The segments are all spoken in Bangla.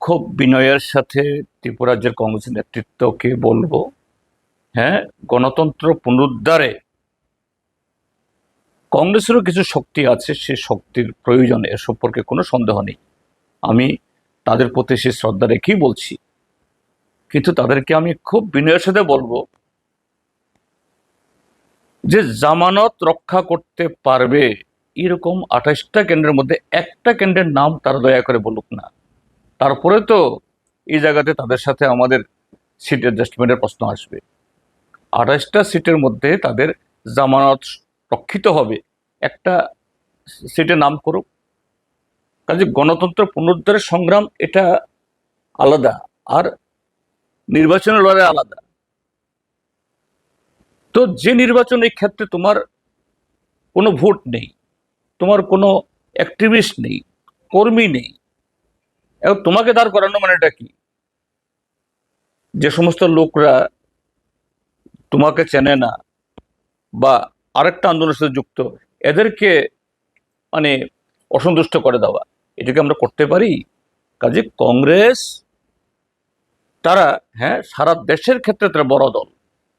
খুব বিনয়ের সাথে ত্রিপুরা রাজ্যের কংগ্রেস নেতৃত্বকে বলবো, হ্যাঁ, গণতন্ত্র পুনরুদ্ধারে কংগ্রেসেরও কিছু শক্তি আছে, সে শক্তির প্রয়োজন, এ সম্পর্কে কোনো সন্দেহ নেই। আমি তাদের প্রতি সে শ্রদ্ধা রেখেই বলছি, কিন্তু তাদেরকে আমি খুব বিনয়ের সাথে বলবো যে জামানত রক্ষা করতে পারবে এরকম 28টা কেন্দ্রের মধ্যে একটা কেন্দ্রের নাম তারা দয়া করে বলুক না। তারপরে তো এই জায়গাতে তাদের সাথে আমাদের সিট অ্যাডজাস্টমেন্টের প্রশ্ন আসবে। 28টা সিটের মধ্যে তাদের জামানত রক্ষিত হবে, একটা সিটের নাম করুক। কাজে গণতন্ত্র পুনরুদ্ধারের সংগ্রাম এটা আলাদা, আর নির্বাচনের লড়াই আলাদা। তো যে নির্বাচন, এই ক্ষেত্রে তোমার কোনো ভোট নেই, তোমার কোনো অ্যাক্টিভিস্ট নেই, কর্মী নেই, এবং তোমাকে দাঁড় করানো মানে এটা কি? যে সমস্ত লোকরা তোমাকে চেনে না বা আরেকটা আন্দোলনের সাথে যুক্ত, এদেরকে মানে অসন্তুষ্ট করে দেওয়া, এটাকে আমরা করতে পারি? কাজে কংগ্রেস তারা, হ্যাঁ, সারা দেশের ক্ষেত্রে তারা বড় দল,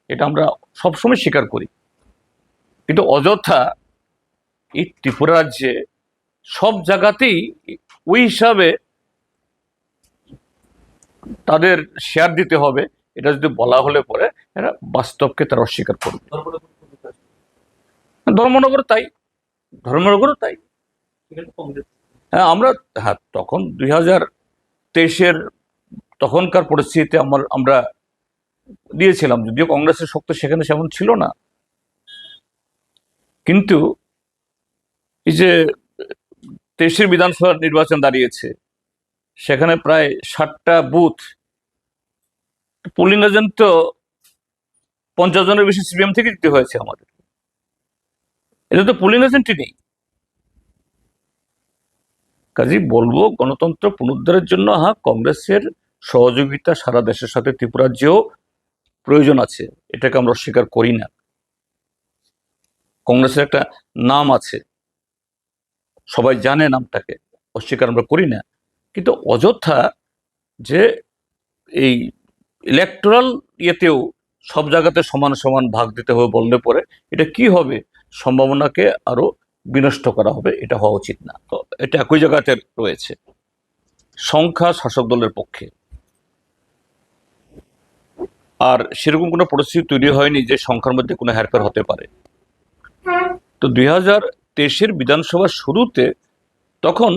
এটা আমরা সবসময় স্বীকার করি, কিন্তু অযথা এই ত্রিপুরা রাজ্যে সব জায়গাতেই ওই হিসাবে তাদের শেয়ার দিতে হবে, এটা যদি বলা হলে পরে এরা বাস্তবকে তারা অস্বীকার করবে। ধর্মনগর তাই, ধর্মনগরও তাই। হ্যাঁ, হ্যাঁ, তখন 2023-এর তখনকার পরিস্থিতিতে আমরা দিয়েছিলাম, যদিও কংগ্রেসের শক্তি সেখানে সেমন ছিল না, কিন্তু এই যে 23-এর বিধানসভা নির্বাচন দাঁড়িয়েছে, সেখানে প্রায় 60টা বুথ, পোলিং এজেন্ট তো 50 জনের বেশি সিপিএম থেকে দিতে হয়েছে আমাদের। এটা তো পোলিং এজেন্টই নেই। কাজেই বলবো, গণতন্ত্র পুনরুদ্ধারের জন্য হ্যাঁ, কংগ্রেসের সহযোগিতা সারা দেশের সাথে ত্রিপুরা রাজ্যেও প্রয়োজন আছে, এটাকে আমরা অস্বীকার করি না। কংগ্রেসের একটা নাম আছে, সবাই জানে নামটাকে, অস্বীকার আমরা করি না। কিন্তু অযথা যে এই ইলেকটোরাল ইয়েতেও সব জায়গাতে সমান সমান ভাগ দিতে হবে বললে পরে এটা কি হবে? সম্ভাবনাকে আরো বিনষ্ট করা হবে, এটা হওয়া উচিত না। তো এটা একই জায়গাতে রয়েছে, সংখ্যা শাসক দলের পক্ষে, আর সেরকম কোনো পরিস্থিতি তৈরি হয়নি যে সংখ্যার মধ্যে কোনো হেরফের হতে পারে। তো 2023-এর বিধানসভার শুরুতে তখন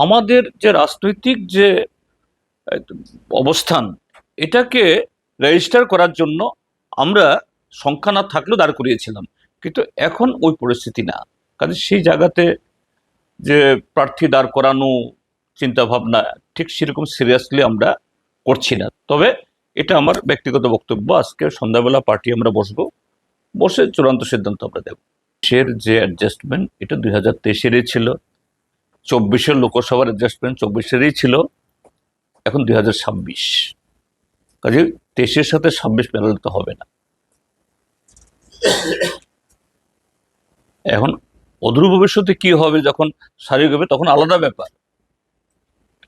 আমাদের যে রাজনৈতিক যে অবস্থান, এটাকে রেজিস্টার করার জন্য আমরা সংখ্যা না থাকলেও দাঁড় করিয়েছিলাম, কিন্তু এখন ওই পরিস্থিতি না। কাজে সেই জায়গাতে যে প্রার্থী দাঁড় করানো চিন্তা ভাবনা ঠিক সেরকম সিরিয়াসলি আমরা করছি না। তবে এটা আমার ব্যক্তিগত বক্তব্য, আজকে সন্ধ্যাবেলা পার্টি আমরা বসে চূড়ান্ত সিদ্ধান্ত আমরা দেব। দেশের যে অ্যাডজাস্টমেন্ট এটা 2023-এরই ছিল, 24-এর লোকসভার অ্যাডজাস্টমেন্ট 24-এরই ছিল, এখন 2026। কাজে 23-এর সাথে 26 মেলালে তো হবে না। এখন অদূর ভবিষ্যতে কি হবে, যখন শারীরিক হবে তখন আলাদা ব্যাপার।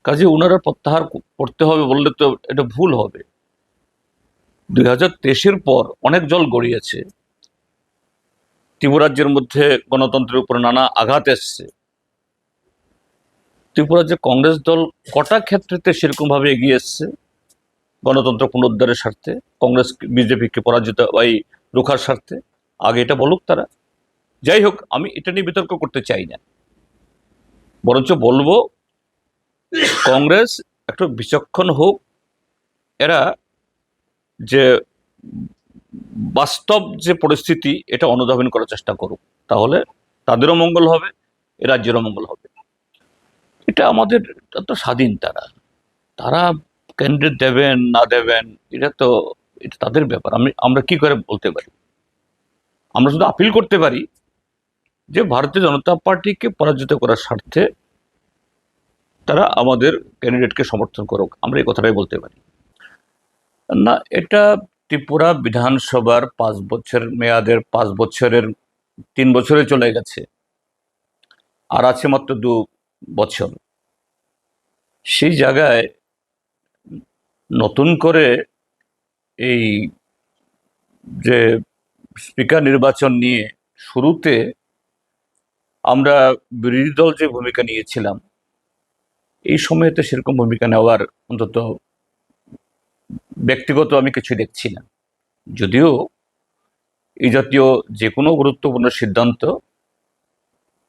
কাজে ওনারা প্রত্যাহার করতে হবে বললে তো এটা ভুল হবে। 2023-এর পর অনেক জল গড়িয়েছে, ত্রিপুরা রাজ্যের মধ্যে গণতন্ত্রের উপর নানা আঘাত এসছে। ত্রিপুরা যে কংগ্রেস দল কটা ক্ষেত্রেতে সেরকম ভাবে এগিয়ে এসছে গণতন্ত্র পুনরুদ্ধারের স্বার্থে, কংগ্রেস বিজেপিকে পরাজিত রোখার স্বার্থে, আগে এটা বলুক তারা। যাই হোক, আমি এটা নিয়ে বিতর্ক করতে চাই না, বরঞ্চ বলবো কংগ্রেস একটু বিচক্ষণ হোক, এরা যে বাস্তব যে পরিস্থিতি এটা অনুধাবন করার চেষ্টা করুক, তাহলে তাদেরও মঙ্গল হবে, এ রাজ্যেরও মঙ্গল হবে। এটা আমাদের তো স্বাধীন, তারা তারা ক্যান্ডিডেট দেবেন না দেবেন এটা তাদের ব্যাপার। আমরা কি করে বলতে পারি? আমরা শুধু আপিল করতে পারি যে ভারতীয় জনতা পার্টিকে পরাজিত করার স্বার্থে তারা আমাদের ক্যান্ডিডেটকে সমর্থন করুক, আমরা এই কথাটাই বলতে পারি না। এটা ত্রিপুরা বিধানসভার 5 বছর মেয়াদের, 5 বছরের 3 বছরে চলে গেছে, আর আছে মাত্র 2 বছর। সেই জায়গায় নতুন করে এই যে স্পিকার নির্বাচন নিয়ে শুরুতে আমরা বিরোধী দল যে ভূমিকা নিয়েছিলাম, এই সময়তে সেরকম ভূমিকা নেওয়ার অন্তত ব্যক্তিগত আমি কিছু দেখছি না। যদিও এই জাতীয় যে কোনো গুরুত্বপূর্ণ সিদ্ধান্ত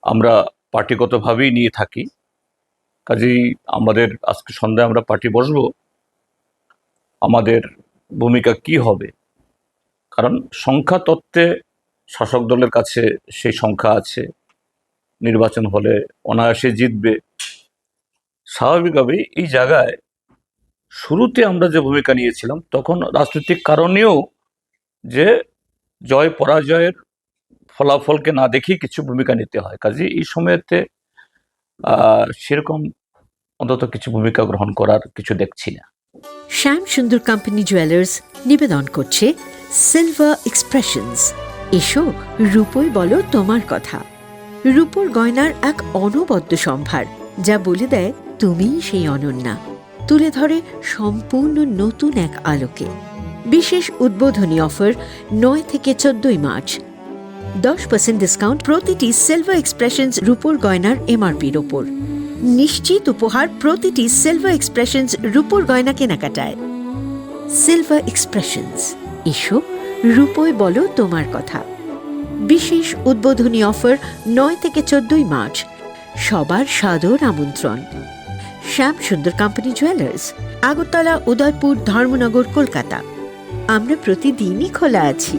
আমরা পার্টিগতভাবেই নিয়ে থাকি, কাজেই আমাদের আজকে সন্ধ্যায় আমরা পার্টি বসবো, আমাদের ভূমিকা কি হবে, কারণ সংখ্যা তত্ত্বে শাসক দলের কাছে সেই সংখ্যা আছে, নির্বাচন হলে অনায়াসে জিতবে। স্বাভাবিকভাবেই এই জায়গায় শুরুতে আমরা যে ভূমিকা নিয়েছিলাম তখন রাজনৈতিক কারণেও যে জয় পরাজয়ের ফলাফলকে না দেখেই কিছু ভূমিকা নিতে হয়, কাজে এই সময়তে সেরকম অন্তত কিছু ভূমিকা গ্রহণ করার কিছু দেখছি না। শ্যাম সুন্দর কোম্পানি জুয়েলার্স নিবেদন করছে সিলভার এক্সপ্রেশনস। এসো রূপোই বলো তোমার কথা। রূপোর গয়নার এক অনবদ্য সম্ভার, যা বলে দেয় তুমিই সেই অনন্যা, তুলে ধরে সম্পূর্ণ নতুন এক আলোকে। বিশেষ উদ্বোধনী অফার 9 থেকে 14 মার্চ, 10% ডিসকাউন্ট প্রতিটি সিলভার এক্সপ্রেশনস রূপোর গয়নার এমআরপির ওপর। নিশ্চিত উপহার প্রতিটি সিলভার এক্সপ্রেশনস রূপোর গয়না কেনাকাটায়। সিলভার এক্সপ্রেশনস, এসো রূপোয় বলো তোমার কথা। বিশেষ উদ্বোধনী অফার 9 থেকে 14 মার্চ, সবার সাদর আমন্ত্রণ। শ্যাম সুন্দর কোম্পানি জুয়েলার্স, আগরতলা, উদয়পুর, ধর্মনগর, কলকাতা। আমরা প্রতিদিনই খোলা আছি।